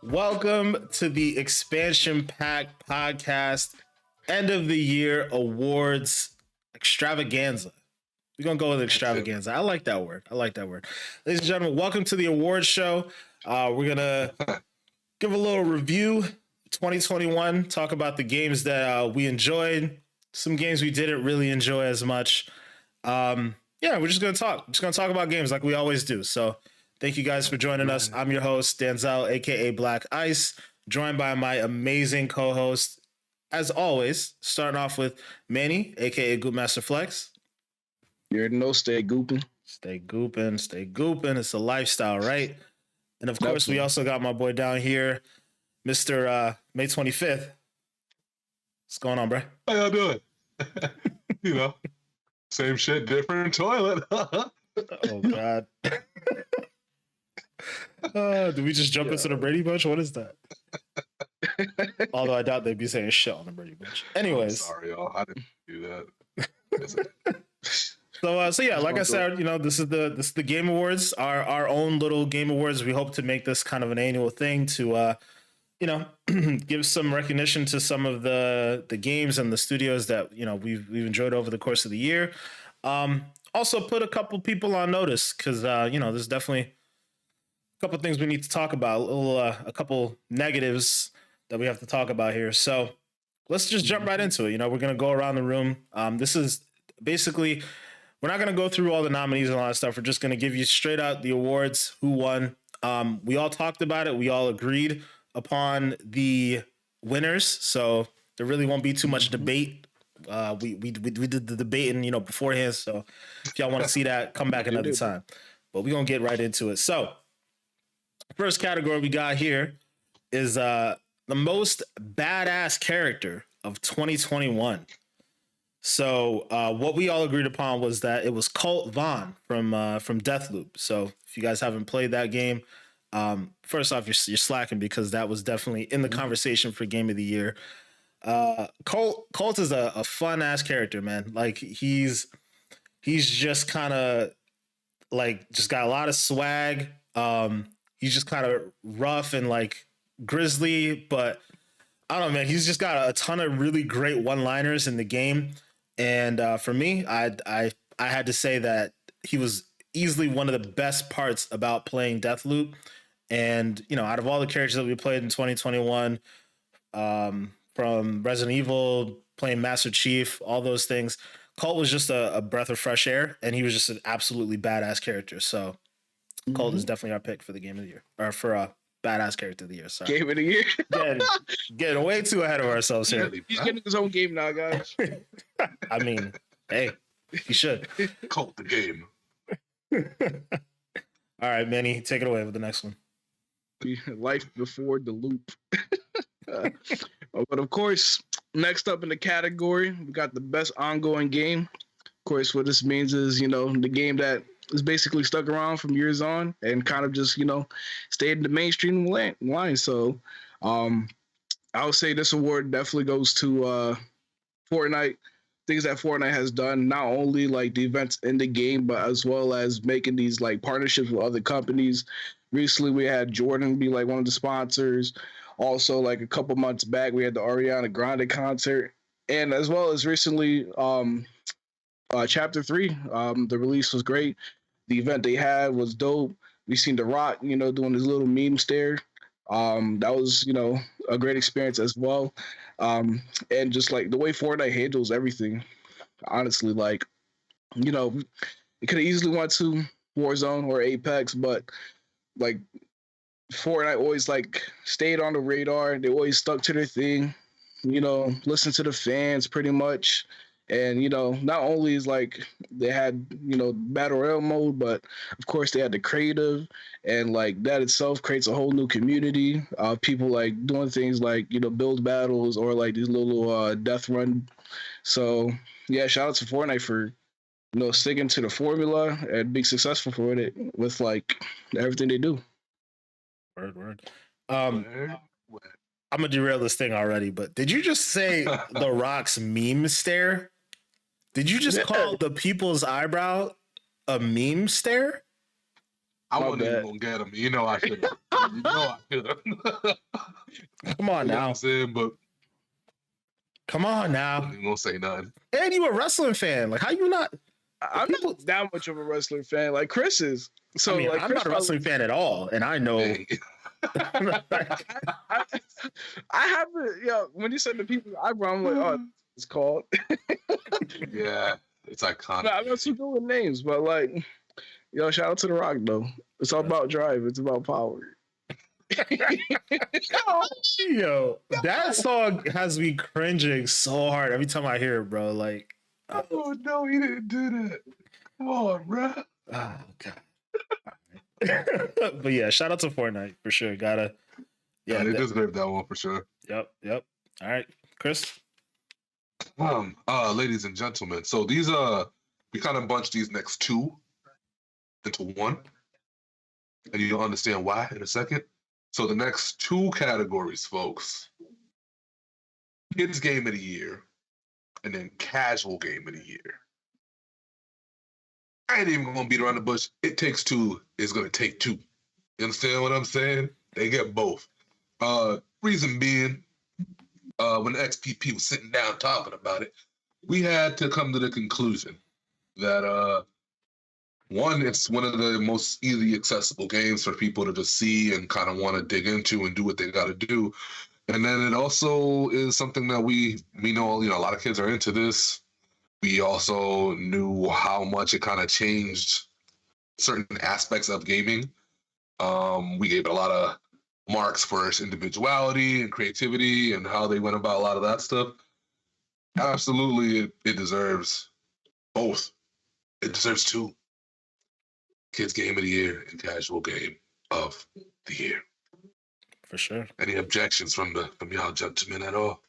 Welcome to the Expansion Pack Podcast End of the Year Awards Extravaganza. We're going to go with extravaganza. I like that word. Ladies and gentlemen, welcome to the awards show. We're going to give a little review 2021, talk about the games that we enjoyed, some games we didn't really enjoy as much. We're just going to talk. Talk about games like we always do. So thank you guys for joining us. I'm your host, Denzel, aka Black Ice, joined by my amazing co-host, as always, starting off with Manny, aka Goop Master Flex. You already know, stay gooping. Stay gooping. It's a lifestyle, right? And of course, we also got my boy down here, Mr. May 25th. What's going on, bro? How y'all doing? Same shit, different toilet. Oh, God. Did we just jump into the Brady Bunch? What is that? Although I doubt they'd be saying shit on the Brady Bunch. Anyways. Sorry, y'all. I didn't do that. So yeah, like I said, this is the Game Awards, our own little Game Awards. We hope to make this kind of an annual thing to give some recognition to some of the games and the studios that we've enjoyed over the course of the year. Also put a couple people on notice because there's definitely a couple things we need to talk about, a couple negatives that we have to talk about here. So let's just jump right into it. We're gonna go around the room. This is basically, we're not gonna go through all the nominees and all that stuff. We're just gonna give you straight out the awards, who won. We all talked about it. We all agreed upon the winners, so there really won't be too much debate. We did the debating, beforehand. So if y'all want to see that, come back another time. But we're gonna get right into it. So first category we got here is the most badass character of 2021. So what we all agreed upon was that it was Colt Vaughn from Deathloop. So if you guys haven't played that game, first off, you're slacking because that was definitely in the conversation for Game of the Year. Colt is a fun ass character, man. Like he's just kind of just got a lot of swag. He's just kind of rough and grizzly, but I don't know, man. He's just got a ton of really great one-liners in the game. And for me, I had to say that he was easily one of the best parts about playing Deathloop. And, out of all the characters that we played in 2021, from Resident Evil, playing Master Chief, all those things, Colt was just a breath of fresh air, and he was just an absolutely badass character. So Colt is definitely our pick for the Game of the Year, or for a badass character of the year. Sorry. Game of the Year. Getting way too ahead of ourselves here. He's getting his own game now, guys. I mean, hey, he should. Colt the game. All right, Manny, take it away with the next one. Life before the loop. But of course, next up in the category, we got the best ongoing game. Of course, what this means is, the game that is basically stuck around from years on and kind of just, stayed in the mainstream line. So I would say this award definitely goes to Fortnite. Things that Fortnite has done, not only the events in the game, but as well as making these partnerships with other companies. Recently, we had Jordan be one of the sponsors. Also, a couple months back, we had the Ariana Grande concert. And as well as recently, Chapter 3, the release was great. The event they had was dope. We seen The Rock, doing his little meme stare. That was, a great experience as well. And just the way Fortnite handles everything, honestly, it could have easily went to Warzone or Apex, but Fortnite always stayed on the radar. They always stuck to their thing, listen to the fans pretty much. And, not only is they had, battle royale mode, but of course they had the creative, and that itself creates a whole new community of people doing things build battles or these little death run. So yeah, shout out to Fortnite for, sticking to the formula and being successful for it with everything they do. Word. I'm gonna derail this thing already, but did you just say The Rock's meme stare? Did you just call the people's eyebrow a meme stare? I My wasn't even bad. gonna get him. You know I should have. You know I should have. Come on You know what now. I'm saying? But Come on I now. wasn't even gonna say nothing. And you a wrestling fan. Like, how you not? I'm People- not that much of a wrestling fan like Chris is. So I mean, like I'm Chris not a wrestling fan at all. And I know. Hey, I, I haven't, when you said the people I run, I'm like, oh, it's called. yeah, it's iconic. I'm not too good with names, but like, shout out to The Rock though. It's all about drive. It's about power. Yo, that song has me cringing so hard every time I hear it, bro. Like, Oh no, he didn't do that. Come on, bro. oh god. But yeah, shout out to Fortnite for sure. Gotta, Yeah, yeah, they deserve that one for sure. yep. All right, Chris. Ladies and gentlemen, so these we kind of bunched these next two into one, and you'll understand why in a second. So the next two categories, folks: kids game of the year, and then casual game of the year. I ain't even gonna beat around the bush. It Takes Two is gonna take two. You understand what I'm saying? They get both. Reason being, when the XPP was sitting down talking about it, we had to come to the conclusion that one, it's one of the most easily accessible games for people to just see and kind of want to dig into and do what they got to do. And then it also is something that we know, a lot of kids are into this. We also knew how much it kind of changed certain aspects of gaming. We gave it a lot of marks for its individuality and creativity and how they went about a lot of that stuff. Absolutely, it deserves both. It deserves two. Kids Game of the Year and Casual Game of the Year. For sure. Any objections from y'all gentlemen at all?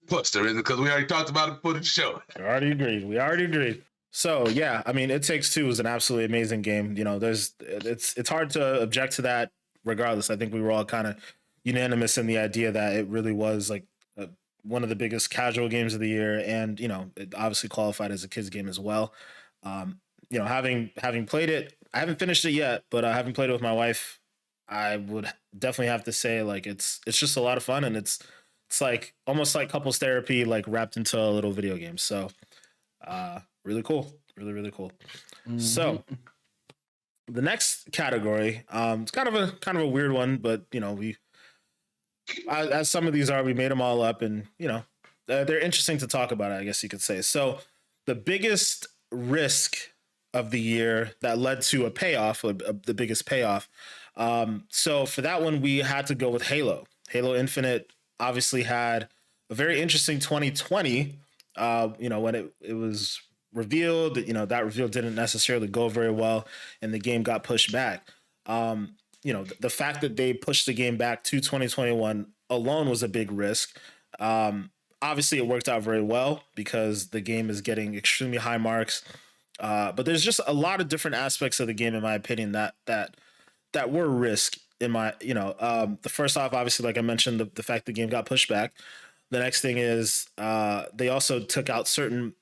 Plus, there isn't, because we already talked about it before the show. We already agreed. So yeah, I mean, It Takes Two is an absolutely amazing game. It's hard to object to that. Regardless, I think we were all kind of unanimous in the idea that it really was like one of the biggest casual games of the year, and it obviously qualified as a kids game as well. Having played it, I haven't finished it yet, but having played it with my wife, I would definitely have to say like it's just a lot of fun, and it's like almost like couples therapy, like wrapped into a little video game. So really cool, really cool. Mm-hmm. So the next category, it's kind of a weird one, but we, as some of these are, we made them all up, and they're interesting to talk about, I guess you could say. So the biggest risk of the year that led to a payoff, the biggest payoff. So for that one, we had to go with Halo. Halo Infinite obviously had a very interesting 2020. When it was revealed, that reveal didn't necessarily go very well, and the game got pushed back. The fact that they pushed the game back to 2021 alone was a big risk. Obviously, it worked out very well because the game is getting extremely high marks. But there's just a lot of different aspects of the game, in my opinion, that were risk. The first off, obviously, like I mentioned, the fact the game got pushed back. The next thing is they also took out certain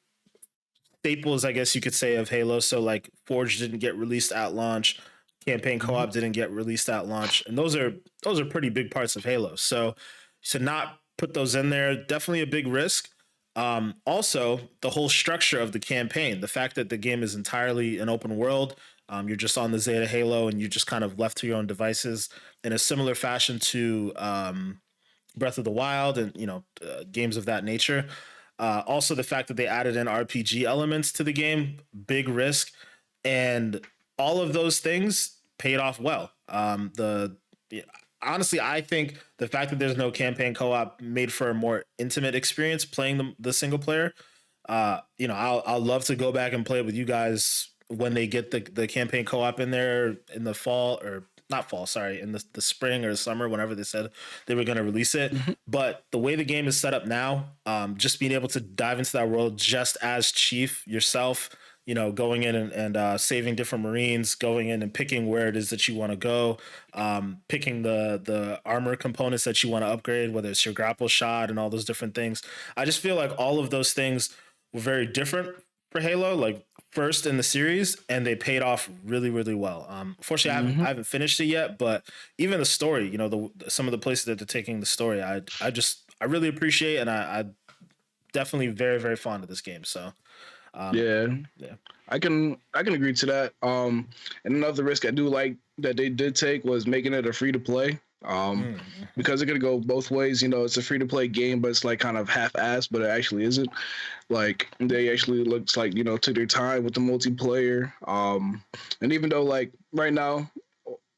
staples, I guess you could say, of Halo. So like Forge didn't get released at launch, campaign co-op didn't get released at launch, and those are pretty big parts of Halo. So to not put those in there, definitely a big risk. Also, the whole structure of the campaign, the fact that the game is entirely an open world, you're just on the Zeta Halo and you're just kind of left to your own devices in a similar fashion to Breath of the Wild and games of that nature. Also, the fact that they added in RPG elements to the game, big risk, and all of those things paid off well. Honestly, I think the fact that there's no campaign co-op made for a more intimate experience playing the single player. I'll love to go back and play it with you guys when they get the campaign co-op in there in the fall, or not fall, sorry, in the spring or summer, whenever they said they were going to release it. Mm-hmm. But the way the game is set up now, just being able to dive into that world just as Chief yourself, going in and saving different Marines, going in and picking where it is that you want to go, picking the armor components that you want to upgrade, whether it's your grapple shot and all those different things. I just feel like all of those things were very different for Halo, like first in the series, and they paid off really, really well. Unfortunately, I haven't finished it yet, but even the story, you know, some of the places that they're taking the story, I really appreciate, and I definitely very, very fond of this game. So, Yeah. yeah. I can agree to that. And another risk I do like that they did take was making it a free to play. Mm-hmm. Because it could go both ways. You know, it's a free to play game, but it's like kind of half assed, but it actually isn't. Like they actually looks like, you know, took their time with the multiplayer. And even though like right now,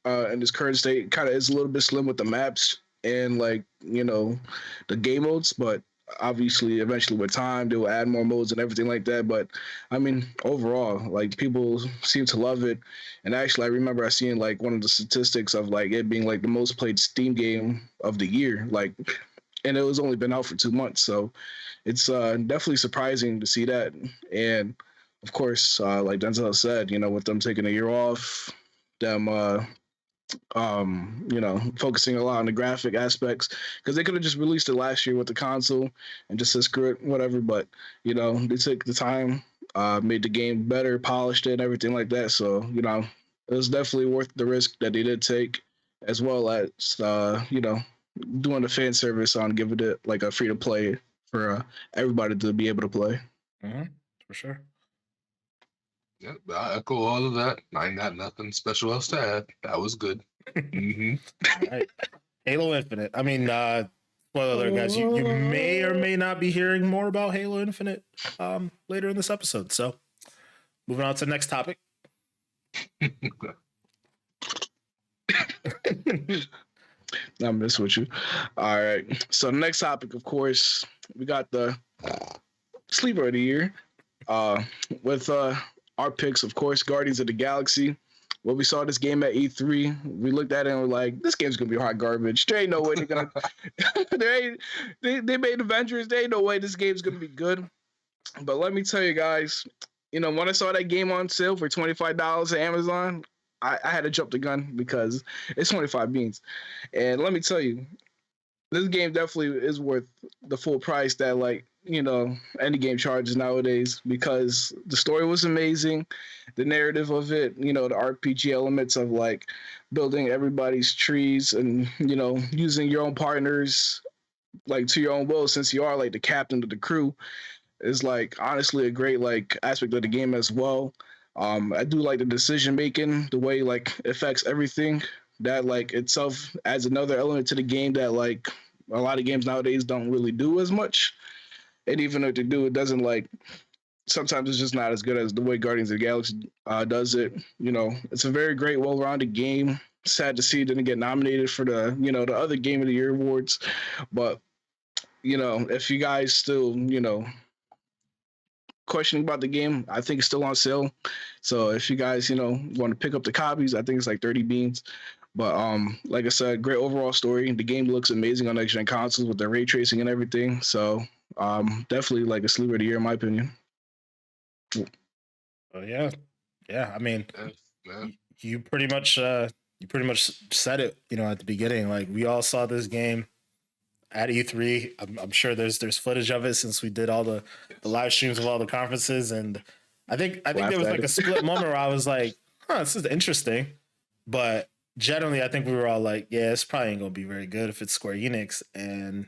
in this current state, kind of is a little bit slim with the maps and like, you know, the game modes, but obviously eventually with time they will add more modes and everything like that. But I mean, overall, like people seem to love it. And actually I remember I seen like one of the statistics of like it being like the most played Steam game of the year, like, and it was only been out for 2 months. So it's definitely surprising to see that. And of course, like Denzel said, you know, with them taking a year off, them you know, focusing a lot on the graphic aspects, because they could have just released it last year with the console and just said screw it, whatever. But you know, they took the time, made the game better, polished it, and everything like that. So you know, it was definitely worth the risk that they did take, as well as you know, doing the fan service on giving it like a free to play for everybody to be able to play. Mm-hmm. For sure. Yeah, I echo all of that. I ain't got nothing special else to add. That was good. Mm-hmm. All right. Halo Infinite. I mean, spoiler alert, guys. You may or may not be hearing more about Halo Infinite later in this episode. So, moving on to the next topic. I mess with you. All right. So the next topic, of course, we got the sleeper of the year. With our picks, of course, Guardians of the Galaxy. When we saw this game at E3, we looked at it and we're like, this game's gonna be hot garbage. There ain't no way they're gonna they made Avengers, there ain't no way this game's gonna be good. But let me tell you guys, you know, when I saw that game on sale for $25 at Amazon, I had to jump the gun because it's 25 beans. And let me tell you, this game definitely is worth the full price that, like, you know, any game charges nowadays, because the story was amazing, the narrative of it, you know, the RPG elements of like building everybody's trees and, you know, using your own partners like to your own will, since you are like the captain of the crew, is like honestly a great like aspect of the game as well. I do like the decision making, the way like it affects everything. That like itself adds another element to the game that like a lot of games nowadays don't really do as much. And even if they do, it doesn't like sometimes it's just not as good as the way Guardians of the Galaxy does it. You know, it's a very great, well-rounded game. Sad to see it didn't get nominated for the, you know, the other Game of the Year awards. But, you know, if you guys still, you know, questioning about the game, I think it's still on sale. So if you guys, you know, want to pick up the copies, I think it's like 30 beans. But like I said, great overall story. The game looks amazing on next gen consoles with the ray tracing and everything. So definitely like a sleeper of the year in my opinion. Oh yeah, yeah. I mean, Yeah. you pretty much said it. You know, at the beginning, like we all saw this game at E3. I'm sure there's footage of it since we did all the live streams of all the conferences, and I think there was like a split moment where I was like, "Huh, this is interesting," but generally, I think we were all like, "Yeah, it's probably ain't gonna be very good if it's Square Enix," and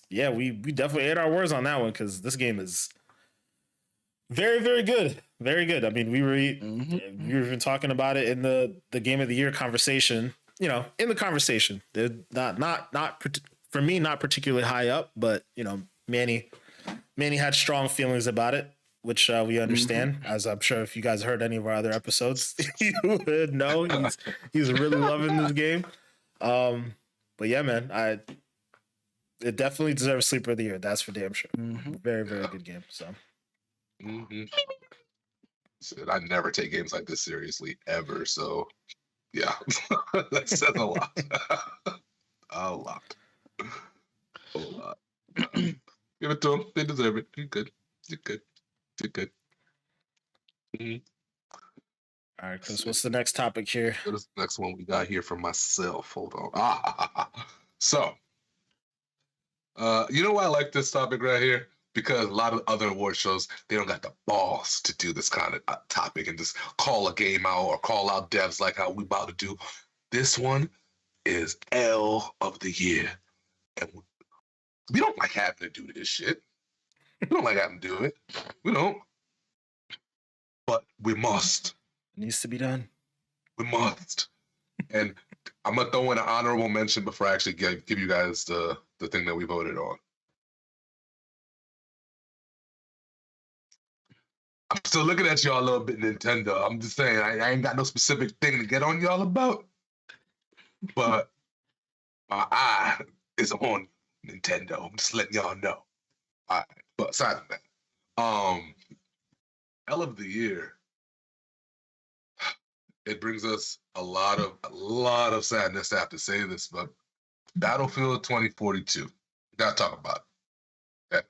yeah, we definitely ate our words on that one because this game is very, very good. Very good. I mean, we were even talking about it in the Game of the Year conversation. You know, in the conversation, they're not for me, not particularly high up, but you know, Manny had strong feelings about it, which we understand. As I'm sure if you guys heard any of our other episodes, you would know he's really loving this game. But yeah, man, it definitely deserves Sleeper of the Year. That's for damn sure. Very, very good game. So. I never take games like this seriously ever. So, yeah, that says a lot. a lot. A lot. Give it to them. They deserve it. You're good. You're good. You're good. All right, Chris, what's the next topic here? What is the next one we got here for myself? Hold on. So, you know why I like this topic right here? because a lot of other award shows, they don't got the balls to do this kind of topic and just call a game out or call out devs like how we about to do. This one is L of the year. And we don't like having to do this shit. We don't like having to do it. We don't. But we must. It needs to be done. We must. And I'm going to throw in an honorable mention before I actually give you guys the thing that we voted on. I'm still looking at y'all a little bit, Nintendo. I'm just saying, I ain't got no specific thing to get on y'all about. But my eye is on Nintendo. I'm just letting y'all know. All right. But aside from that, L of the year, it brings us a lot of sadness to have to say this, but Battlefield 2042. Gotta talk about it. Okay.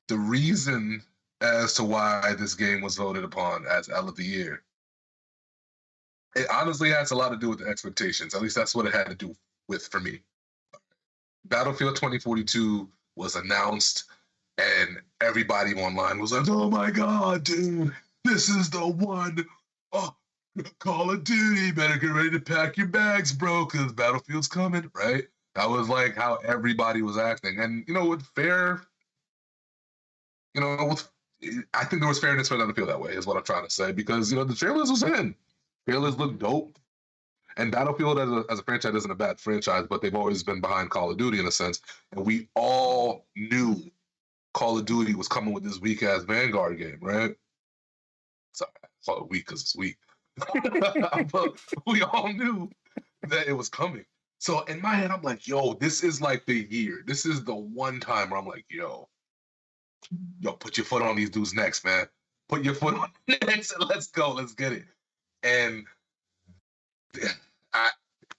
The reason as to why this game was voted upon as L of the year, it honestly has a lot to do with the expectations. At least that's what it had to do with for me. Battlefield 2042 was announced, and everybody online was like, "Oh my god, dude, this is the one. Oh, Call of Duty, better get ready to pack your bags, bro, because Battlefield's coming," right? That was like how everybody was acting. And, with fair, I think there was fairness for them to feel that way, is what I'm trying to say, because, the trailers was in. Trailers look dope. And Battlefield as a franchise isn't a bad franchise, but they've always been behind Call of Duty in a sense. And we all knew Call of Duty was coming with this weak-ass Vanguard game, right? Sorry, I call it weak because it's weak. But we all knew that it was coming. So in my head, I'm like, yo, this is like the year. This is the one time where I'm like, yo, put your foot on these dudes' necks, man. Put your foot on necks and let's go. Let's get it. And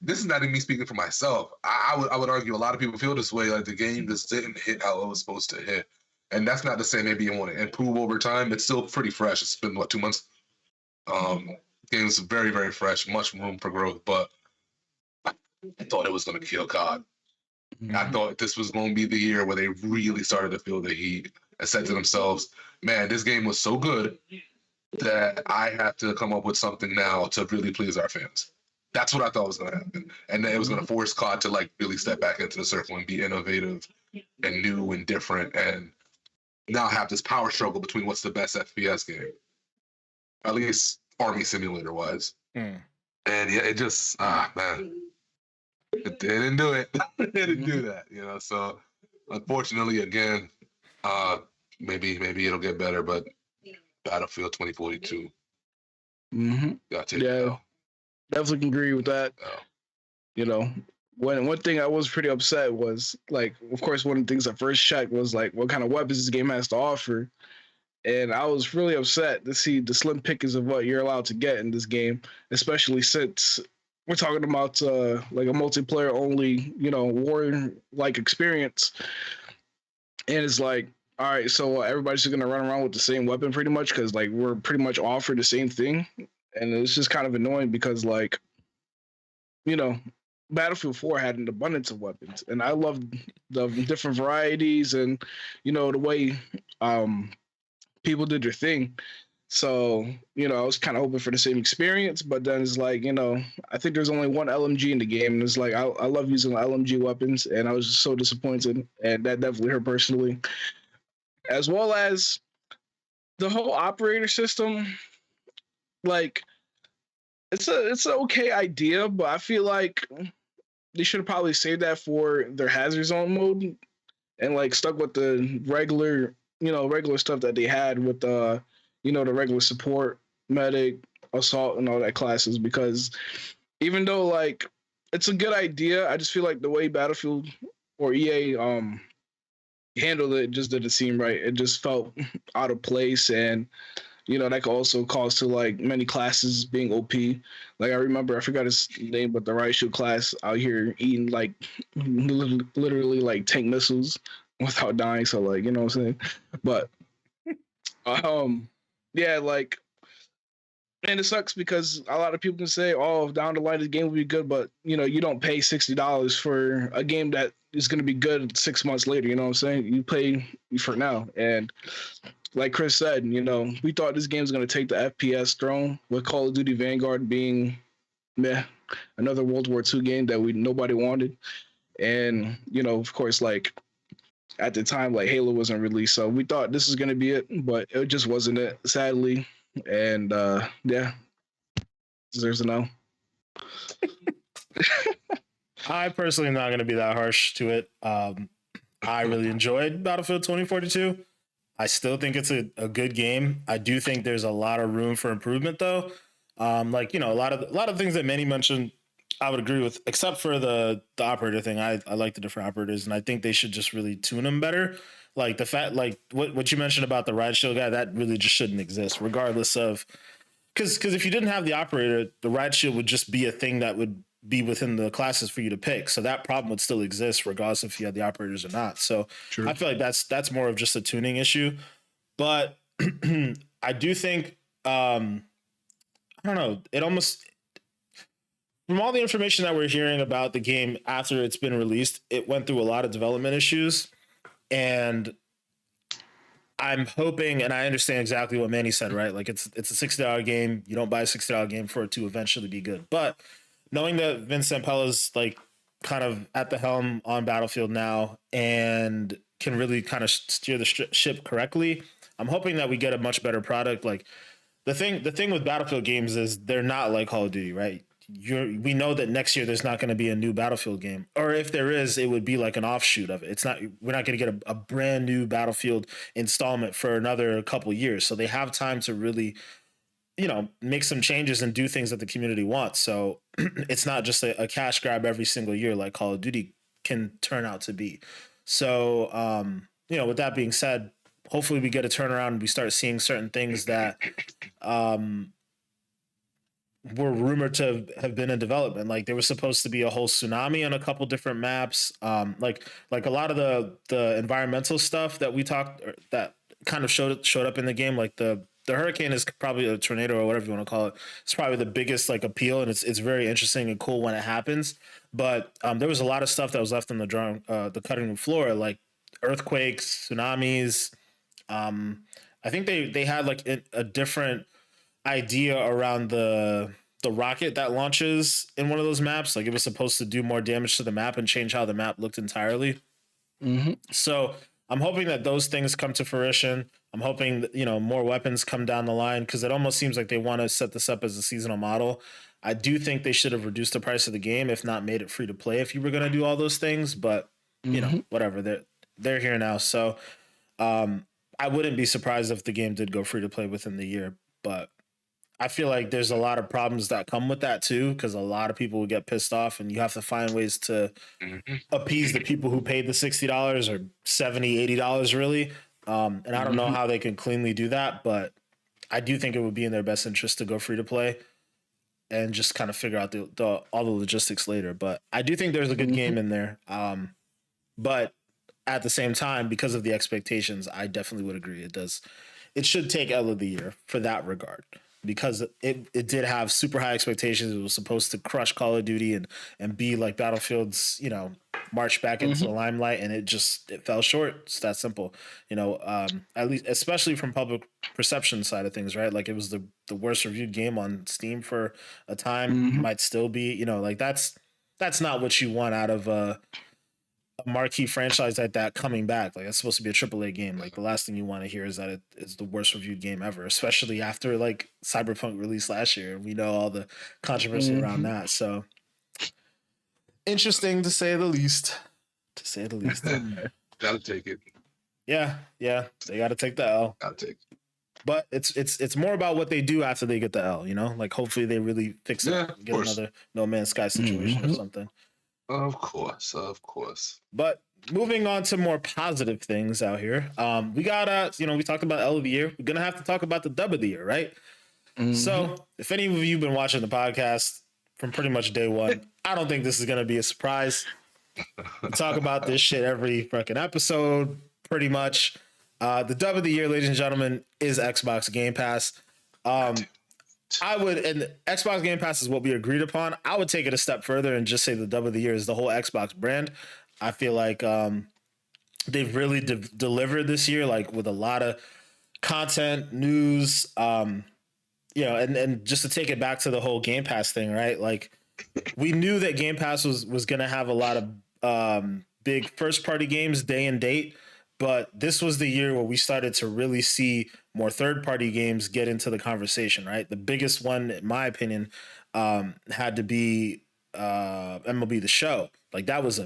this is not even me speaking for myself. I would argue a lot of people feel this way. Like the game just didn't hit how it was supposed to hit. And that's not to say maybe you want to improve over time. It's still pretty fresh. It's been, 2 months? Game's very, very fresh. Much room for growth. But I thought it was going to kill COD. Mm-hmm. I thought this was going to be the year where they really started to feel the heat and said to themselves, man, this game was so good that I have to come up with something now to really please our fans. That's what I thought was going to happen. And then it was going to force COD to really step back into the circle and be innovative and new and different, and now have this power struggle between what's the best FPS game, at least Army Simulator wise. And yeah, it just, man, it didn't do it. It didn't do that, So unfortunately, again, maybe it'll get better, but Battlefield 2042. Gotta take it out. Definitely can agree with that. Oh. One thing I was pretty upset was, of course, one of the things I first checked was what kind of weapons this game has to offer. And I was really upset to see the slim pickings of what you're allowed to get in this game, especially since we're talking about a multiplayer only, war-like experience. And it's all right, so everybody's just gonna run around with the same weapon pretty much, because we're pretty much offered the same thing. And it's just kind of annoying because Battlefield 4 had an abundance of weapons, and I loved the different varieties and the way people did their thing. So I was kind of hoping for the same experience, but then it's I think there's only one LMG in the game, and it's I love using LMG weapons, and I was just so disappointed, and that definitely hurt personally, as well as the whole operator system. It's an okay idea, but I feel like they should have probably saved that for their hazard zone mode and stuck with the regular stuff that they had with the regular support, medic, assault, and all that classes. Because even though it's a good idea, I just feel like the way Battlefield or EA handled it just didn't seem right. It just felt out of place, and that could also cause to many classes being OP. I remember, I forgot his name, but the right shoot class out here eating literally tank missiles without dying. So you know what I'm saying? But yeah, And it sucks because a lot of people can say, "Oh, down the line the game will be good," but you don't pay $60 for a game that is going to be good 6 months later. You know what I'm saying? You pay for now, and like Chris said, we thought this game was going to take the FPS throne, with Call of Duty Vanguard being meh, another World War II game that nobody wanted, and of course, like at the time, like Halo wasn't released, so we thought this was going to be it, but it just wasn't it, sadly. And yeah, deserves a no. I personally am not going to be that harsh to it. I really enjoyed Battlefield 2042. I still think it's a good game. I do think there's a lot of room for improvement, though. Like a lot of things that Manny mentioned, I would agree with, except for the operator thing. I like the different operators, and I think they should just really tune them better. Like the fact, like what you mentioned about the ride shield guy, that really just shouldn't exist, regardless of because if you didn't have the operator, the ride shield would just be a thing that would be within the classes for you to pick. So that problem would still exist regardless if you had the operators or not. So True. I feel like that's more of just a tuning issue. But I do think I don't know, it almost from all the information that we're hearing about the game after it's been released, it went through a lot of development issues. And I'm hoping, and I understand exactly what Manny said, right? Like it's a $60 game. You don't buy a $60 game for it to eventually be good. But knowing that Vince Sampella's like kind of at the helm on Battlefield now and can really kind of steer the ship correctly, I'm hoping that we get a much better product. Like the thing with Battlefield games is they're not like Call of Duty, right? We know that next year there's not going to be a new Battlefield game, or if there is, it would be like an offshoot of it. It's not. We're not going to get a brand new Battlefield installment for another couple years, so they have time to really, make some changes and do things that the community wants. So it's not just a cash grab every single year like Call of Duty can turn out to be. So, with that being said, hopefully we get a turnaround and we start seeing certain things that were rumored to have been in development. Like there was supposed to be a whole tsunami on a couple different maps. Like a lot of the environmental stuff that we talked that kind of showed up in the game. Like the hurricane is probably a tornado or whatever you want to call it. It's probably the biggest like appeal, and it's very interesting and cool when it happens. But there was a lot of stuff that was left on the cutting room floor, like earthquakes, tsunamis. I think they had like a different idea around the rocket that launches in one of those maps. Like it was supposed to do more damage to the map and change how the map looked entirely. Mm-hmm. So I'm hoping that those things come to fruition. I'm hoping that, more weapons come down the line, because it almost seems like they want to set this up as a seasonal model. I do think they should have reduced the price of the game, if not made it free to play, if you were going to do all those things. But whatever, they're here now. So I wouldn't be surprised if the game did go free to play within the year. But I feel like there's a lot of problems that come with that too, because a lot of people will get pissed off, and you have to find ways to appease the people who paid the $60 or $70, $80 really. And I don't know how they can cleanly do that, but I do think it would be in their best interest to go free to play and just kind of figure out all the logistics later. But I do think there's a good game in there. But at the same time, because of the expectations, I definitely would agree. It should take L of the year for that regard, because it did have super high expectations. It was supposed to crush Call of Duty and be like Battlefield's, march back into the limelight, and it fell short. It's that simple, at least, especially from public perception side of things, right? Like it was the worst reviewed game on Steam for a time, might still be, like that's not what you want out of a marquee franchise like that coming back. Like it's supposed to be a AAA game. Like the last thing you want to hear is that it is the worst reviewed game ever, especially after like Cyberpunk released last year. We know all the controversy around that. So interesting to say the least. Gotta take it. Yeah, they got to take the L. Gotta take it. But it's more about what they do after they get the L. Like hopefully they really fix it, and get another No Man's Sky situation or something. Of course. But moving on to more positive things out here, we got we talked about L of the year. We're gonna have to talk about the dub of the year, right? So if any of you have been watching the podcast from pretty much day one, I don't think this is gonna be a surprise. We talk about this shit every fucking episode, pretty much. The dub of the year, ladies and gentlemen, is Xbox Game Pass. I would, and Xbox Game Pass is what we agreed upon. I would take it a step further and just say the dub of the year is the whole Xbox brand. I feel like they've really delivered this year, like with a lot of content, news, and just to take it back to the whole Game Pass thing, right? Like we knew that Game Pass was going to have a lot of big first party games day and date, but this was the year where we started to really see more third party games get into the conversation, right? The biggest one, in my opinion, had to be MLB The Show. Like that was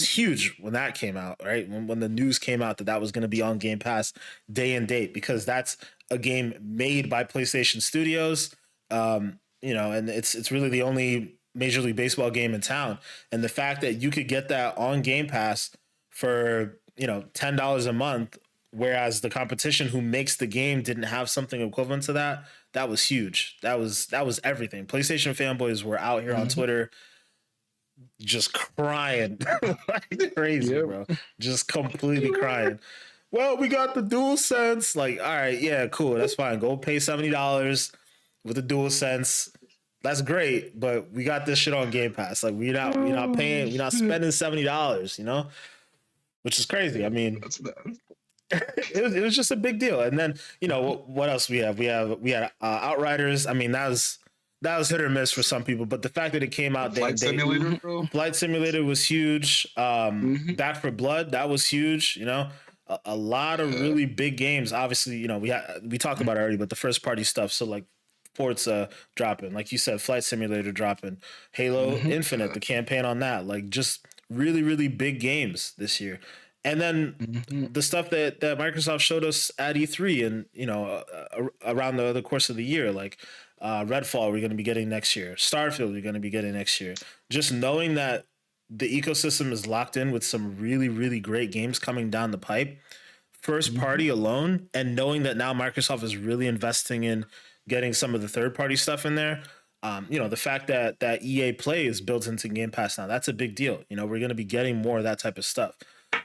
huge when that came out, right? When the news came out that was going to be on Game Pass day and date, because that's a game made by PlayStation Studios, and it's really the only Major League Baseball game in town. And the fact that you could get that on Game Pass for $10 a month, whereas the competition who makes the game didn't have something equivalent to that, that was huge. That was everything. PlayStation fanboys were out here on Twitter just crying like crazy, bro. Just completely crying. Well, we got the DualSense. Like, all right, yeah, cool. That's fine. Go pay $70 with the DualSense. That's great, but we got this shit on Game Pass. Like, we're not spending $70, which is crazy. I mean, it was just a big deal. And then, what else we have? We had Outriders. I mean, that was hit or miss for some people, but the fact that it came out Flight Simulator, bro. Flight Simulator was huge. Back for Blood, that was huge. A lot of really big games. Obviously, we talked about it already, but the first party stuff. So like Forza dropping, like you said, Flight Simulator dropping, Halo Infinite, the campaign on that, like just really, really big games this year. And then the stuff that Microsoft showed us at E3 and, around the course of the year, like Redfall, we're going to be getting next year. Starfield, we're going to be getting next year. Just knowing that the ecosystem is locked in with some really, really great games coming down the pipe, first party alone, and knowing that now Microsoft is really investing in getting some of the third party stuff in there. The fact that EA Play is built into Game Pass now, that's a big deal. We're going to be getting more of that type of stuff.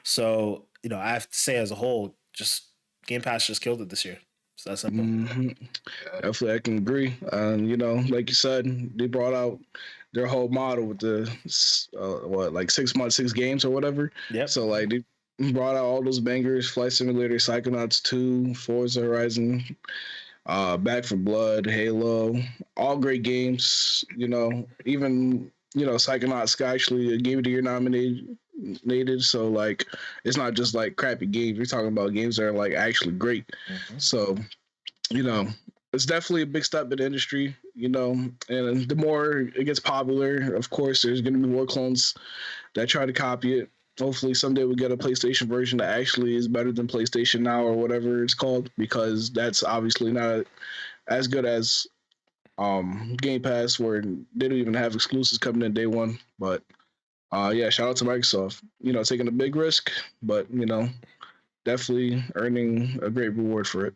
So, I have to say as a whole, just Game Pass just killed it this year. So that's simple. Definitely, I can agree. Like you said, they brought out their whole model with the 6 months, 6 games or whatever. Yep. So like they brought out all those bangers: Flight Simulator, Psychonauts 2, Forza Horizon, Back for Blood, Halo, all great games. Even Psychonauts got actually a Game of the Year nominated. So like it's not just like crappy games. We're talking about games that are like actually great. So it's definitely a big step in the industry, and the more it gets popular, of course there's going to be more clones that try to copy it. Hopefully someday we get a PlayStation version that actually is better than PlayStation Now or whatever it's called, because that's obviously not as good as Game Pass, where they don't even have exclusives coming in day one. But shout out to Microsoft, taking a big risk, but definitely earning a great reward for it.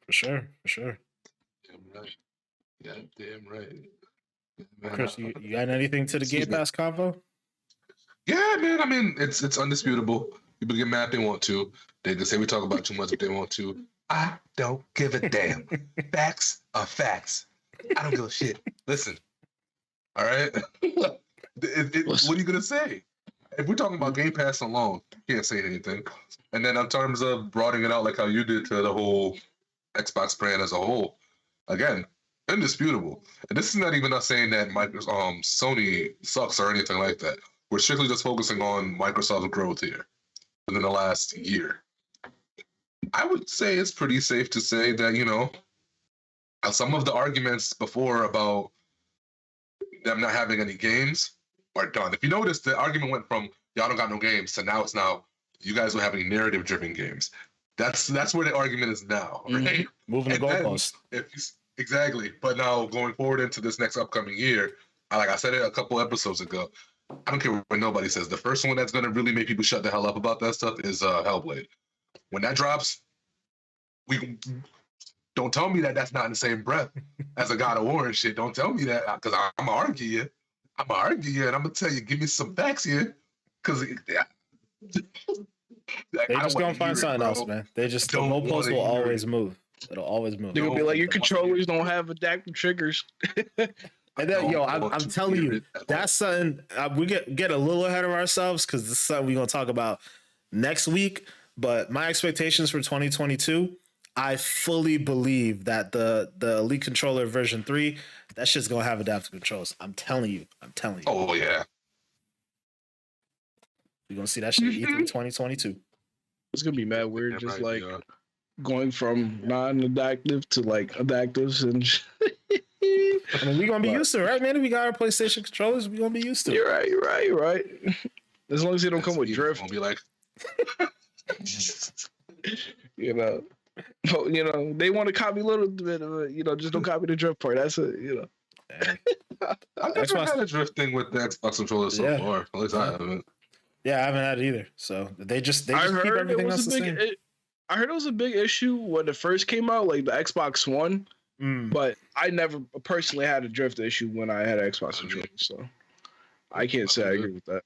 For sure. Damn right. Yeah, damn right. Chris, you got anything to the Game Pass convo? Yeah, man. I mean, it's undisputable. People get mad if they want to. They can say we talk about too much if they want to. I don't give a damn. Facts are facts. I don't give a shit. Listen. All right? What are you going to say? If we're talking about Game Pass alone, you can't say anything. And then in terms of broadening it out like how you did to the whole Xbox brand as a whole, again, indisputable. And this is not even us saying that Sony sucks or anything like that. We're strictly just focusing on Microsoft's growth here within the last year. I would say it's pretty safe to say that, some of the arguments before about them not having any games are done. If you notice, the argument went from y'all don't got no games to now you guys don't have any narrative-driven games. That's where the argument is now, right? Moving the goalpost. Exactly. But now going forward into this next upcoming year, like I said it a couple episodes ago, I don't care what nobody says. The first one that's going to really make people shut the hell up about that stuff is Hellblade. When that drops, we don't tell me that that's not in the same breath as a God of War and shit. Don't tell me that, because I'm going to argue you. And I'm going to tell you, give me some facts here, because they just going to find something else, man. The goalposts will always move. It'll always move. They're gonna be like, your controllers don't have adaptive triggers. And then, I'm telling you, that's something we get a little ahead of ourselves because this is something we're gonna talk about next week. But my expectations for 2022, I fully believe that the Elite Controller version 3, that shit's gonna have adaptive controls. I'm telling you. Oh yeah. You're gonna see that shit E3 2022. It's gonna be mad weird, just like going from non-adaptive to like adaptives and. I mean, we're gonna be used to it, right, man? If we got our PlayStation controllers, we're gonna be used to it. You're right. As long as they don't come with drift. Gonna be like, they want to copy a little bit of it, just don't copy the drift part. That's it, I've never had a drift thing with the Xbox controller so far. At least I haven't. Yeah, I haven't had it either. So they just keep everything else the same. I heard it was a big issue when it first came out, like the Xbox One. But I never personally had a drift issue when I had an Xbox controller, so I can't say I agree with that.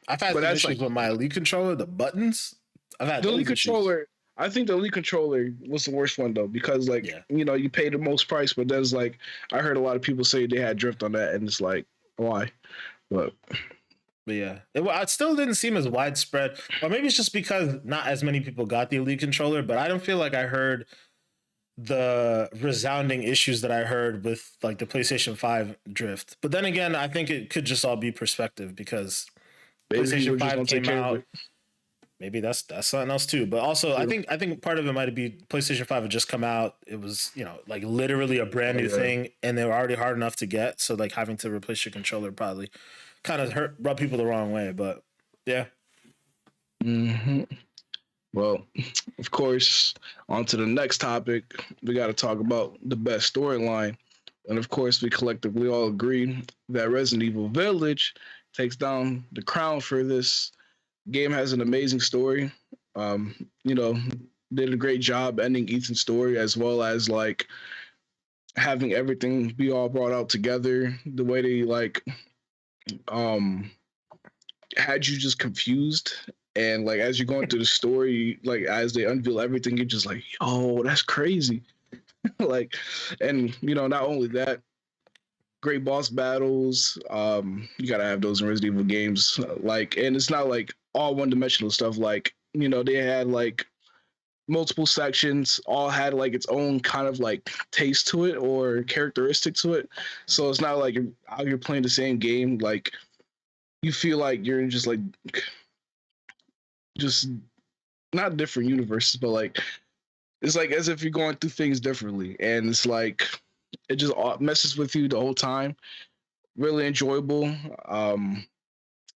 I've had some issues with my Elite controller, the buttons. I've had the Elite controller. I think the Elite controller was the worst one though, because you pay the most price, but there's like I heard a lot of people say they had drift on that, and it's like why? But yeah, it still didn't seem as widespread, or maybe it's just because not as many people got the Elite controller. But I don't feel like I heard the resounding issues that I heard with like the PlayStation 5 drift. But then again, I think it could just all be perspective because PlayStation 5 came out. Maybe that's something else too. But also, I think part of it might be PlayStation 5 had just come out. It was like literally a brand new thing, and they were already hard enough to get. So like having to replace your controller probably kind of rub people the wrong way. But yeah. Mm-hmm. Well, of course, on to the next topic. We got to talk about the best storyline. And of course, we collectively all agree that Resident Evil Village takes down the crown for this. Game has an amazing story. Did a great job ending Ethan's story, as well as like having everything be all brought out together. The way they had you just confused. And like as you're going through the story, like as they unveil everything, you're just like, "Oh, that's crazy!" Not only that, great boss battles. You gotta have those in Resident Evil games. And it's not like all one-dimensional stuff. They had like multiple sections, all had like its own kind of like taste to it or characteristic to it. So it's not like you're playing the same game. Like you feel like you're in just not different universes, but like it's like as if you're going through things differently, and it's like it just messes with you the whole time. Really enjoyable, and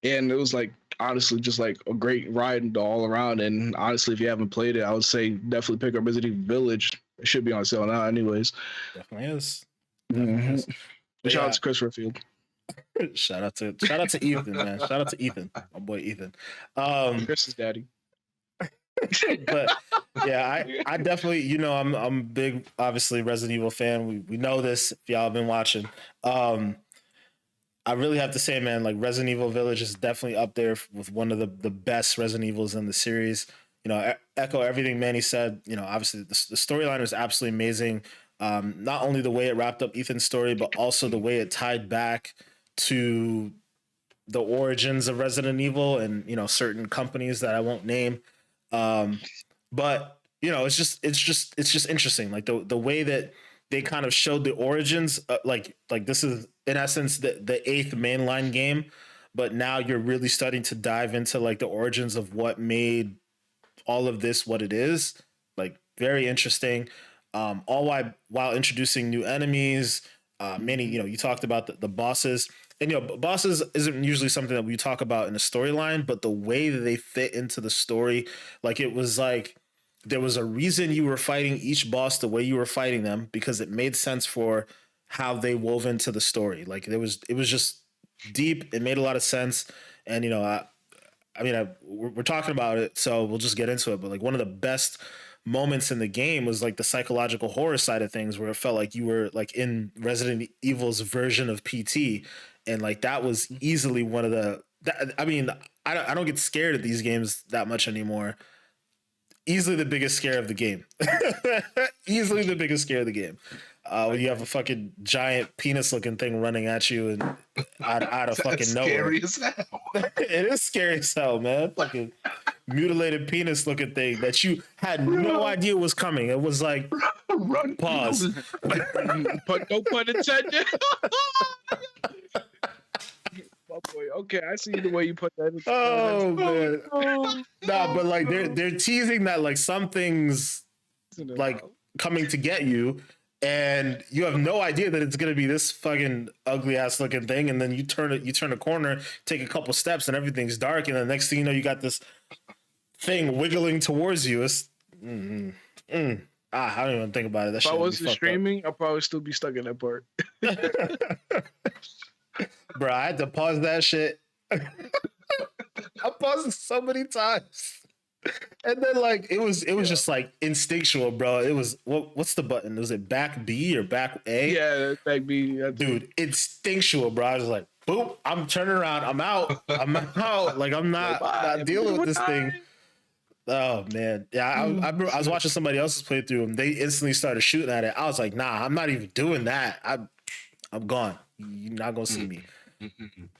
it was like honestly just like a great ride all around. And honestly, if you haven't played it, I would say definitely pick up Resident Evil Village. It should be on sale now, anyways. Definitely is. Shout out to Chris Redfield. Shout out to Ethan, man. Shout out to Ethan, my boy Ethan. Chris's daddy. But yeah, I definitely, I'm big, obviously Resident Evil fan. We know this if y'all have been watching. I really have to say, man, like Resident Evil Village is definitely up there with one of the best Resident Evils in the series. Echo everything Manny said. Obviously the storyline was absolutely amazing. Not only the way it wrapped up Ethan's story, but also the way it tied back to the origins of Resident Evil and certain companies that I won't name. But it's just interesting, like the way that they kind of showed the origins. Like this is in essence the 8th mainline game, but now you're really starting to dive into like the origins of what made all of this what it is. Like very interesting. All while introducing new enemies. Many, you talked about the bosses, and bosses isn't usually something that we talk about in a storyline, but the way that they fit into the story, like it was like there was a reason you were fighting each boss the way you were fighting them, because it made sense for how they wove into the story. Like it was just deep. It made a lot of sense, and we're talking about it, so we'll just get into it. But like one of the best moments in the game was like the psychological horror side of things, where it felt like you were like in Resident Evil's version of PT, and like that was easily one of the. I don't get scared at these games that much anymore. Easily the biggest scare of the game. Easily the biggest scare of the game. When you have a fucking giant penis-looking thing running at you and out of fucking nowhere. Scary as hell. It is scary as hell, man. Fucking mutilated penis-looking thing that you had no idea was coming. It was like, Run. pause. No pun intended. My boy. Okay, I see the way you put that. Oh man. Nah, but like they're teasing that like something's like coming to get you, and you have no idea that it's gonna be this fucking ugly ass looking thing, and then you turn a corner, take a couple steps, and everything's dark, and the next thing you know, you got this thing wiggling towards you. It's I don't even think about it. That if I wasn't streaming, I'd probably still be stuck in that part. Bro, I had to pause that shit. I paused it so many times. And then like it was just like instinctual, bro. It was what's the button? Was it back B or back A? Yeah, back B. Dude, instinctual, bro. I was like, boop, I'm turning around, I'm out. Like I'm not dealing with this thing. Oh man. Yeah, I was watching somebody else's playthrough and they instantly started shooting at it. I was like, nah, I'm not even doing that. I'm gone. You're not gonna see me.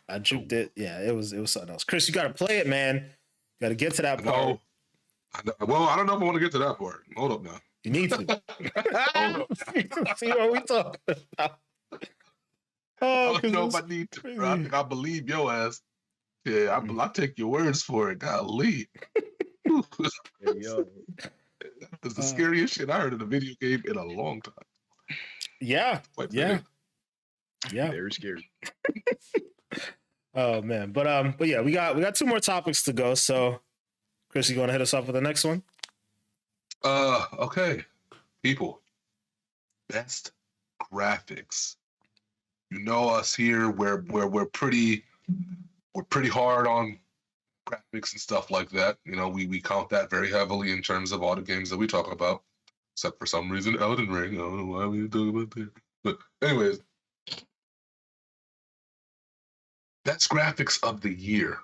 I juked it. Yeah, it was something else. Chris, you gotta play it, man. You gotta get to that part. Well, I don't know if I want to get to that part. Hold up now. You need to. See what we talking about. Oh, I don't know if I need to. Bro. I think I believe your ass. Yeah, I take your words for it. Golly. That's the scariest shit I heard in a video game in a long time. Yeah. Yeah. Very scary. Oh man. But yeah, we got two more topics to go. So Chris, you want to hit us off with the next one? Okay. People. Best graphics. You know us here, we're pretty hard on graphics and stuff like that. You know, we count that very heavily in terms of all the games that we talk about. Except for some reason, Elden Ring. I don't know why we talk about that. But anyways. Best graphics of the year.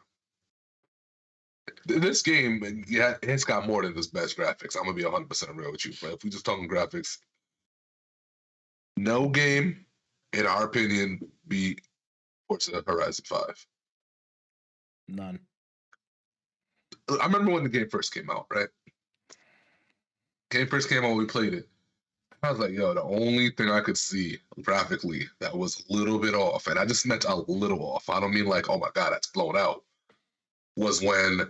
This game, yeah, it's got more than just best graphics. I'm gonna be 100% real with you, but if we just talking graphics, no game, in our opinion, beat Forza Horizon 5. None. I remember when the game first came out, right? Game first came out, we played it. I was like, yo, the only thing I could see graphically that was a little bit off, and I just meant a little off. I don't mean like, oh my God, that's blown out. Was when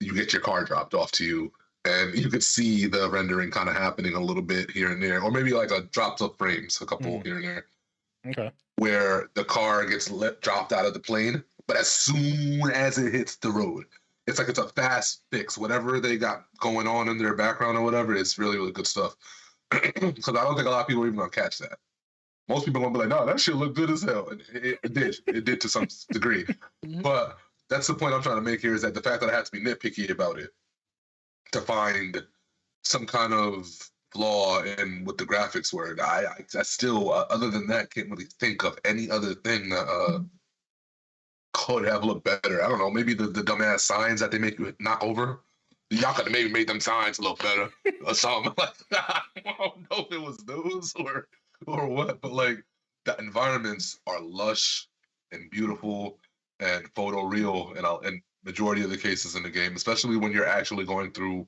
you get your car dropped off to you and you could see the rendering kind of happening a little bit here and there, or maybe like a dropped up frames, a couple here and there. Okay. Where the car gets dropped out of the plane, but as soon as it hits the road, it's like it's a fast fix. Whatever they got going on in their background or whatever, it's really, really good stuff. Because I don't think a lot of people are even gonna catch that. Most people are gonna be like, no, that shit look good as hell. And it did to some degree. But that's the point I'm trying to make here, is that the fact that I have to be nitpicky about it to find some kind of flaw in what the graphics were. I still, other than that, can't really think of any other thing that could have looked better. I don't know, maybe the dumbass signs that they make you knock over. Y'all could have maybe made them signs look better or something like that. I don't know if it was those or what, but like the environments are lush and beautiful and photo real in majority of the cases in the game, especially when you're actually going through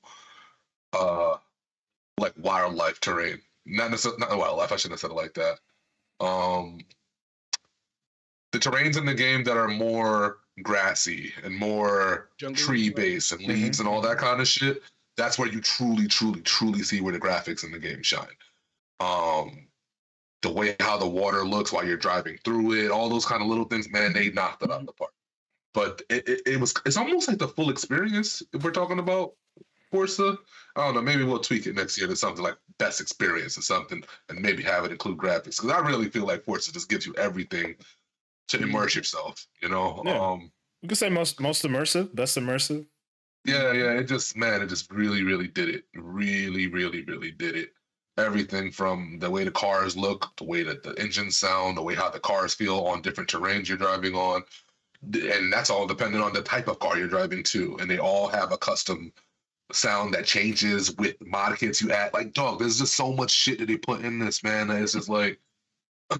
like wildlife terrain. Not wildlife, I shouldn't have said it like that. The terrains in the game that are more grassy and more tree based and leaves and all that kind of shit, that's where you truly see where the graphics in the game shine. The way how the water looks while you're driving through it, all those kind of little things, man, they knocked it out of the park. But it's almost like the full experience if we're talking about Forza. I don't know, maybe we'll tweak it next year to something like best experience or something, and maybe have it include graphics, because I really feel like Forza just gives you everything to immerse yourself, you know. Yeah. You could say most immersive, best immersive. Yeah, it just really did it. Really did it. Everything from the way the cars look, the way that the engines sound, the way how the cars feel on different terrains you're driving on. And that's all dependent on the type of car you're driving too. And they all have a custom sound that changes with mod kits you add. Like, dog, there's just so much shit that they put in this, man. That it's just like,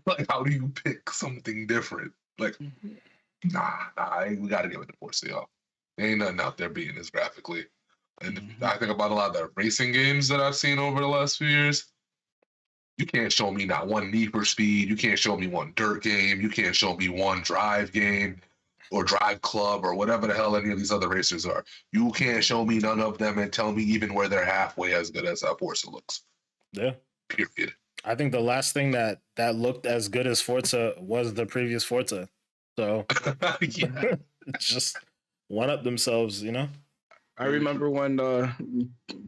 like, how do you pick something different? Like, we got to give it to Forza, y'all. There ain't nothing out there beating this graphically. And I think about a lot of the racing games that I've seen over the last few years. You can't show me not one Need for Speed. You can't show me one dirt game. You can't show me one drive game or drive club or whatever the hell any of these other racers are. You can't show me none of them and tell me even where they're halfway as good as Forza looks. Yeah. Period. I think the last thing that looked as good as Forza was the previous Forza. So Yeah. just one up themselves, you know? I remember when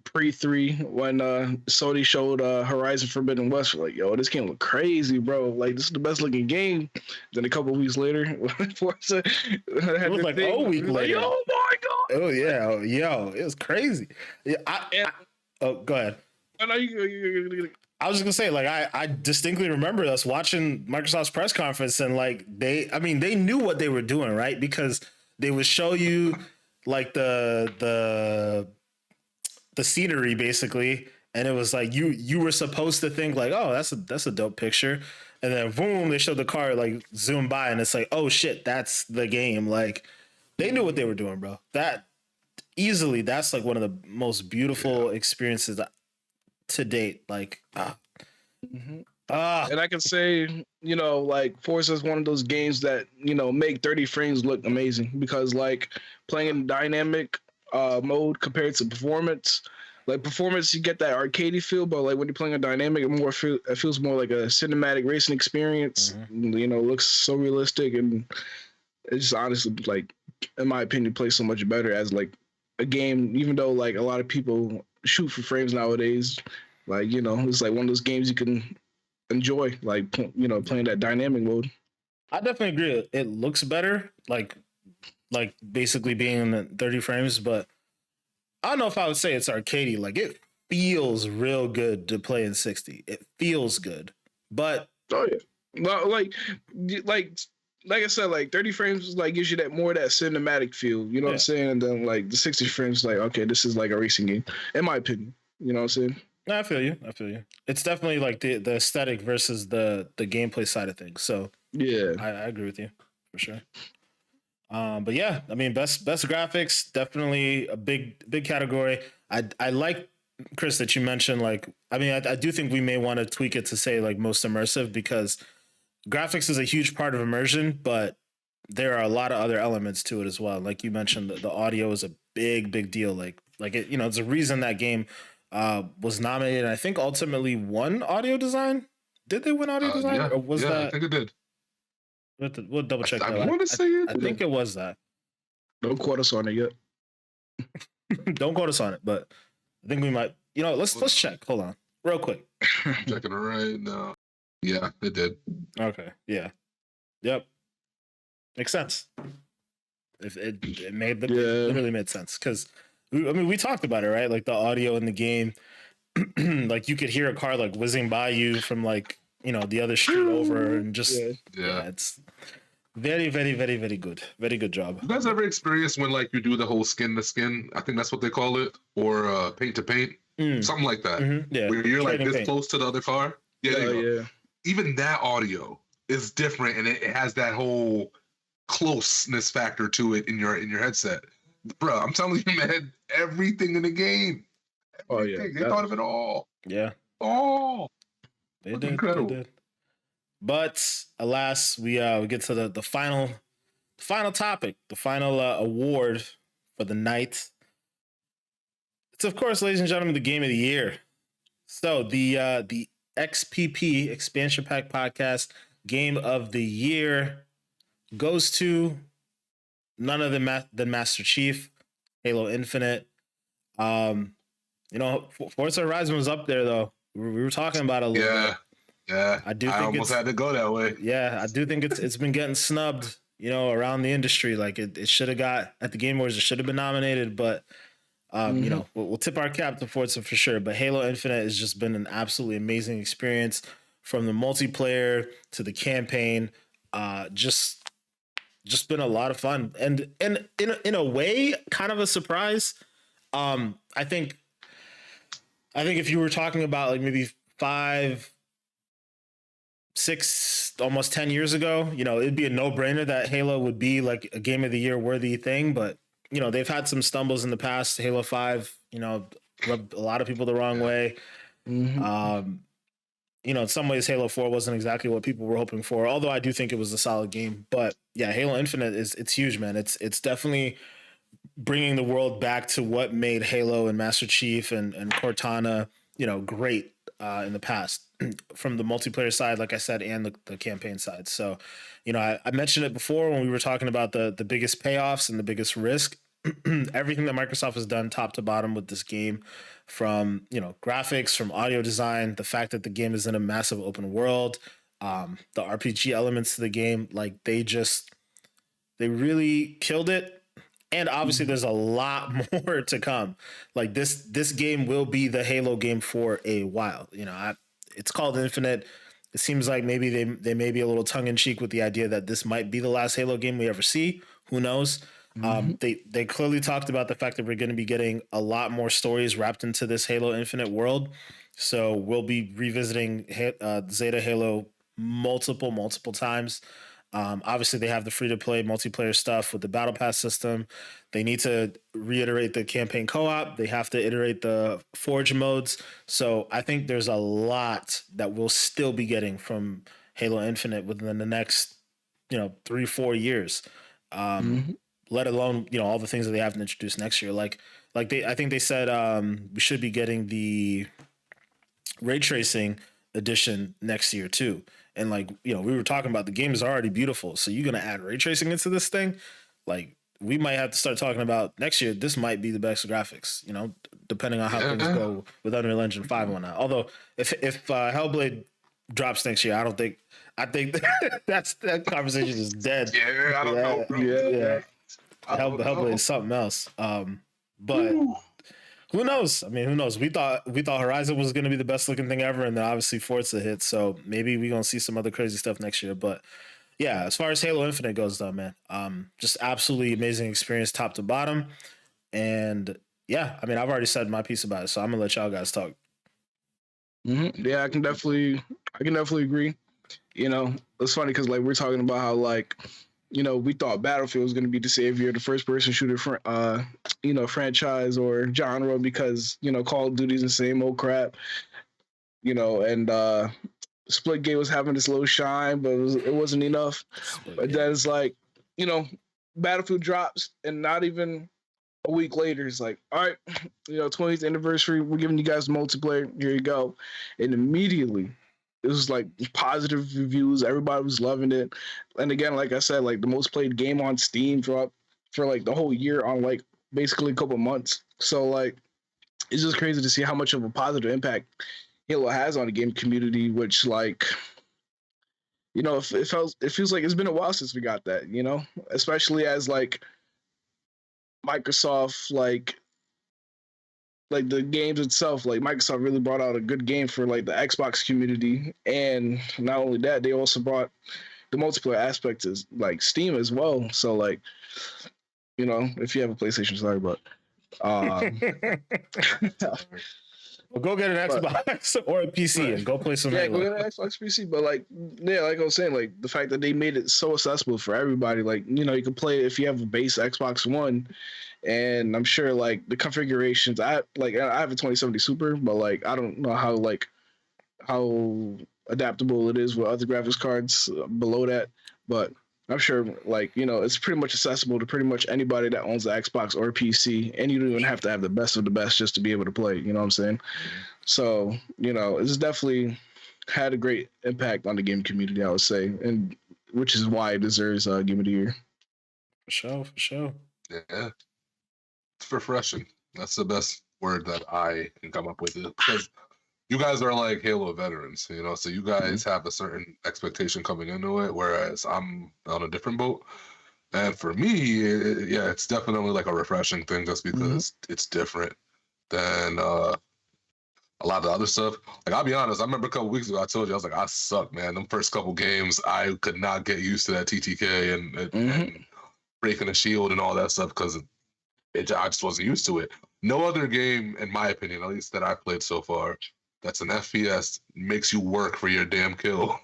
pre-3 when Sony showed Horizon Forbidden West, we're like, yo, this game look crazy, bro. Like, this is the best looking game. Then a couple of weeks later, Forza It was like a week later. Like, oh my god! Oh yeah, yo, it was crazy. Yeah, oh, go ahead. I know you. I was just gonna say, like, I distinctly remember us watching Microsoft's press conference, and like they knew what they were doing, right? Because they would show you like the scenery basically, and it was like you were supposed to think like, oh, that's a dope picture, and then boom, they showed the car like zoom by, and it's like, oh shit, that's the game. Like, they knew what they were doing, bro. That's like one of the most beautiful experiences to date. Like, and I can say, you know, like Forza is one of those games that, you know, make 30 frames look amazing, because like playing in dynamic mode compared to performance, like performance you get that arcadey feel, but like when you're playing a dynamic, it feels more like a cinematic racing experience. You know, it looks so realistic, and it's just honestly, like, in my opinion, plays so much better as like a game, even though like a lot of people shoot for frames nowadays. Like, you know, it's like one of those games you can enjoy, like, you know, playing that dynamic mode. I definitely agree. It looks better, like basically being in the 30 frames, but I don't know if I would say it's arcadey. Like, it feels real good to play in 60. It feels good, but oh yeah, well, like I said, like 30 frames like gives you that more of that cinematic feel. You know what I'm saying? And then like the 60 frames, like, okay, this is like a racing game, in my opinion. You know what I'm saying? I feel you. It's definitely like the aesthetic versus the gameplay side of things. So yeah, I agree with you for sure. But yeah, I mean, best graphics, definitely a big category. I like, Chris, that you mentioned, like, I mean, I do think we may want to tweak it to say like most immersive, because graphics is a huge part of immersion, but there are a lot of other elements to it as well. Like you mentioned, the audio is a big deal. Like it, you know, it's a reason that game was nominated, and I think ultimately won audio design. Did they win audio design? Yeah, or was that? I think it did. We'll double check that. I want to say it. I think it was that. Don't quote us on it yet. Don't quote us on it, but I think we might. You know, let's check. Hold on, real quick. Checking it right now. Yeah, it did. Okay. Yeah. Yep. Makes sense. If it literally made sense, because I mean, we talked about it, right? Like the audio in the game, like you could hear a car like whizzing by you from like, you know, the other street over, and just it's very good. Very good job. You guys ever experienced when like you do the whole skin to skin? I think that's what they call it, or paint to paint, something like that. Yeah, where you're like this paint. Close to the other car. Yeah. Even that audio is different, and it has that whole closeness factor to it in your headset. Bro, I'm telling you, man, everything in the game. Everything. They thought of it all. Yeah. All. They did. Incredible. They did. But alas, we get to the final topic, the final award for the night. It's, of course, ladies and gentlemen, the game of the year. So the XPP, Expansion Pack Podcast Game of the Year, goes to none other than Master Chief, Halo Infinite. You know, Forza Horizon was up there though. We were talking about it a little bit. Yeah. I almost had to go that way. Yeah, I do think it's been getting snubbed, you know, around the industry. Like it should have got at the Game Awards. It should have been nominated, but you know, we'll tip our cap to Forza for sure. But Halo Infinite has just been an absolutely amazing experience, from the multiplayer to the campaign. Just been a lot of fun, and in a way, kind of a surprise. I think if you were talking about like maybe 5, 6, almost 10 years ago, it'd be a no brainer that Halo would be like a game of the year worthy thing. But, they've had some stumbles in the past. Halo 5, rubbed a lot of people the wrong way. Um, in some ways, Halo 4 wasn't exactly what people were hoping for, although I do think it was a solid game. But yeah, Halo Infinite it's huge, man. It's definitely bringing the world back to what made Halo and Master Chief and Cortana, great in the past from the multiplayer side, like I said, and the campaign side. So, I mentioned it before when we were talking about the biggest payoffs and the biggest risk. Everything that Microsoft has done top to bottom with this game, from graphics, from audio design, the fact that the game is in a massive open world, the RPG elements to the game, like they really killed it. And obviously there's a lot more to come. Like this game will be the Halo game for a while. It's called Infinite. It seems like maybe they may be a little tongue in cheek with the idea that this might be the last Halo game we ever see. Who knows? They clearly talked about the fact that we're going to be getting a lot more stories wrapped into this Halo Infinite world. So we'll be revisiting Zeta Halo multiple times. Obviously, they have the free-to-play multiplayer stuff with the Battle Pass system. They need to reiterate the campaign co-op. They have to iterate the Forge modes. So I think there's a lot that we'll still be getting from Halo Infinite within the next, 3-4 years. Let alone, all the things that they have to introduce next year. I think they said we should be getting the ray tracing edition next year too. And we were talking about, the game is already beautiful. So you're going to add ray tracing into this thing? Like, we might have to start talking about next year. This might be the best graphics, depending on how things go with Unreal Engine 5 and whatnot. Although if Hellblade drops next year, I think that conversation is dead. Yeah, I don't know, bro. Yeah. Hellblade is something else. But who knows? I mean, who knows? We thought Horizon was going to be the best looking thing ever, and then obviously Forza hit. So maybe we're going to see some other crazy stuff next year. But yeah, as far as Halo Infinite goes, though, man, just absolutely amazing experience, top to bottom. And yeah, I mean, I've already said my piece about it, so I'm gonna let y'all guys talk. Yeah, I can definitely agree. It's funny because we're talking about how we thought Battlefield was going to be the savior of the first-person shooter, franchise or genre, because Call of Duty's the same old crap, and Splitgate was having this little shine, but it wasn't enough. But then it's Battlefield drops, and not even a week later, it's like, all right, 20th anniversary, we're giving you guys multiplayer. Here you go, and immediately it was positive reviews. Everybody was loving it. And again, like I said, the most played game on Steam dropped for the whole year on basically a couple months. So it's just crazy to see how much of a positive impact Halo has on the game community, which it feels like it's been a while since we got that, especially as Microsoft, the games itself, Microsoft really brought out a good game for the Xbox community. And not only that, they also brought the multiplayer aspect is Steam as well. So if you have a PlayStation, sorry, but well, go get an Xbox or a PC and go play some Halo. Go get an Xbox PC. But like I was saying, the fact that they made it so accessible for everybody, you can play it if you have a base Xbox One. And I'm sure the configurations, I have a 2070 Super, but I don't know how adaptable it is with other graphics cards below that. But I'm sure it's pretty much accessible to pretty much anybody that owns the Xbox or PC, and you don't even have to have the best of the best just to be able to play. You know what I'm saying? Mm-hmm. So it's definitely had a great impact on the game community, I would say, and which is why it deserves Game of the Year. For sure. Yeah. It's refreshing. That's the best word that I can come up with, because you guys are Halo veterans, so you guys have a certain expectation coming into it, whereas I'm on a different boat. And for me, it's definitely a refreshing thing, just because it's different than a lot of the other stuff. I'll be honest, I remember a couple weeks ago I told you, I was I suck, man. Them first couple games, I could not get used to that TTK and breaking the shield and all that stuff, because I just wasn't used to it. No other game, in my opinion, at least that I've played so far, that's an FPS makes you work for your damn kill.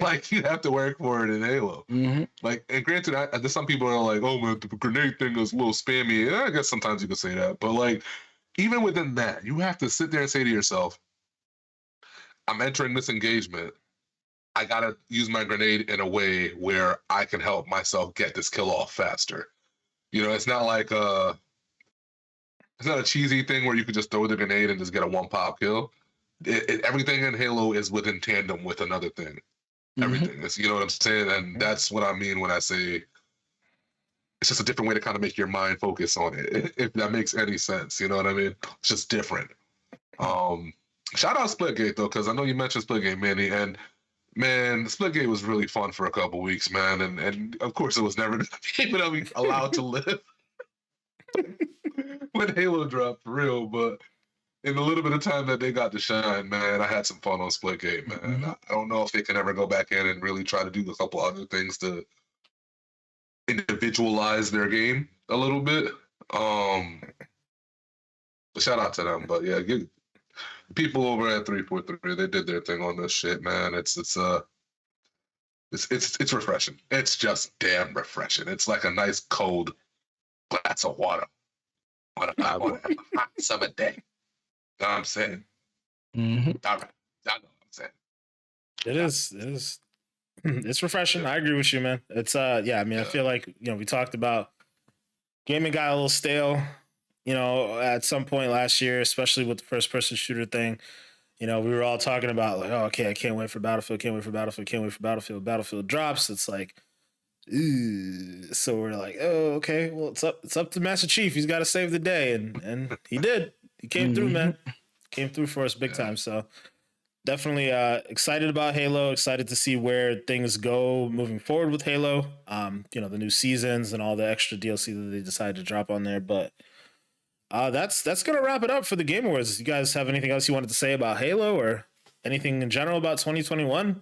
Like you have to work for it in Halo. Mm-hmm. Like, and granted, there's some people are like, "Oh man, the grenade thing is a little spammy." Yeah, I guess sometimes you could say that, but like, even within that, you have to sit there and say to yourself, "I'm entering this engagement. I gotta use my grenade in a way where I can help myself get this kill off faster." You know, it's not like it's not a cheesy thing where you could just throw the grenade and just get a one pop kill. Everything in Halo is within tandem with another thing. Everything. It's, you know what I'm saying? And that's what I mean when I say it's just a different way to kind of make your mind focus on it, if that makes any sense. You know what I mean? It's just different. Shout out Splitgate though, because I know you mentioned Splitgate, Manny, and man, Splitgate was really fun for a couple weeks, man, and of course it was never gonna be allowed to live when Halo dropped for real, but in the little bit of time that they got to shine, man, I had some fun on Splitgate, man. I don't know if they can ever go back in and really try to do a couple other things to individualize their game a little bit. Shout out to them, but yeah, people over at 343, they did their thing on this shit, man. It's refreshing. It's just damn refreshing. It's like a nice cold glass of water on a hot summer day. You know what I'm saying? Mm-hmm. All right. Y'all know what I'm saying. It is. It's refreshing. I agree with you, man. It's yeah, I mean, I feel like, we talked about gaming got a little stale, at some point last year, especially with the first person shooter thing. We were all talking about like, oh, okay, I can't wait for Battlefield, can't wait for Battlefield, can't wait for Battlefield. Battlefield drops. It's like, so we're like, oh, okay, well, it's up to Master Chief. He's got to save the day, and he did. He came through, man. Came through for us big time. So definitely excited about Halo. Excited to see where things go moving forward with Halo. The new seasons and all the extra DLC that they decided to drop on there. But that's gonna wrap it up for the Game Awards. You guys have anything else you wanted to say about Halo or anything in general about 2021?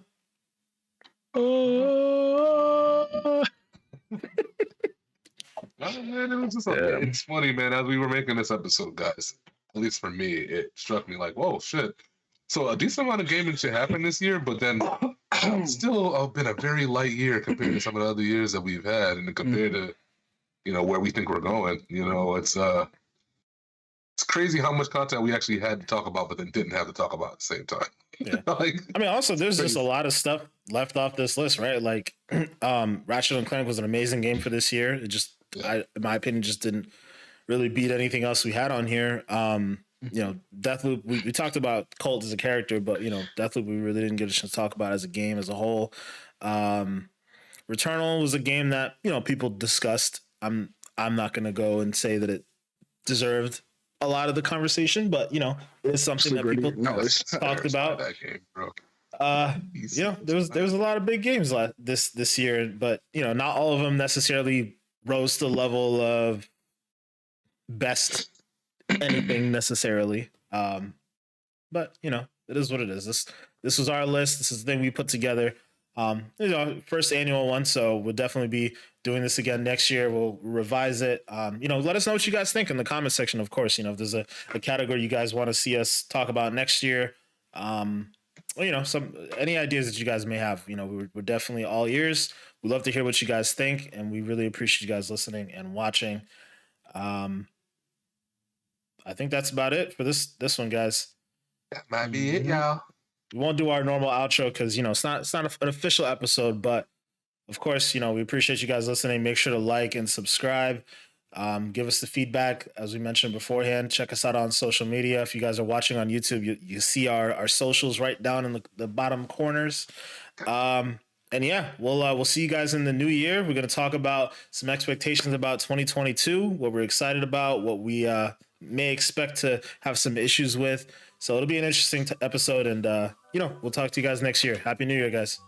Man, it was just it's funny, man. As we were making this episode, guys, at least for me, it struck me like, whoa, shit. So a decent amount of gaming shit happened this year, but then still been a very light year compared to some of the other years that we've had, and compared to where we think we're going. It's crazy how much content we actually had to talk about, but then didn't have to talk about at the same time. Yeah. I mean, also there's just a lot of stuff left off this list, right? Like Ratchet and Clank was an amazing game for this year. It just, in my opinion, just didn't really beat anything else we had on here. Deathloop, we talked about Colt as a character, but Deathloop we really didn't get a chance to talk about as a game as a whole. Returnal was a game that people discussed. I'm not gonna go and say that it deserved a lot of the conversation, but it's something that people talked about. That game, bro. There was a lot of big games this year, but not all of them necessarily rose to the level of best anything necessarily. But it is what it is. This was our list. This is the thing we put together. First annual one, so we'll definitely be doing this again next year. We'll revise it. Let us know what you guys think in the comment section. Of course, if there's a category you guys want to see us talk about next year, any ideas that you guys may have. We're definitely all ears. We love to hear what you guys think, and we really appreciate you guys listening and watching. I think that's about it for this one, guys. That might be it, y'all. We won't do our normal outro because it's not an official episode, but of course, we appreciate you guys listening. Make sure to like and subscribe. Give us the feedback as we mentioned beforehand. Check us out on social media. If you guys are watching on YouTube, you see our socials right down in the bottom corners. And yeah, we'll see you guys in the new year. We're going to talk about some expectations about 2022, what we're excited about, what we may expect to have some issues with. So it'll be an interesting episode, and we'll talk to you guys next year. Happy New Year, guys.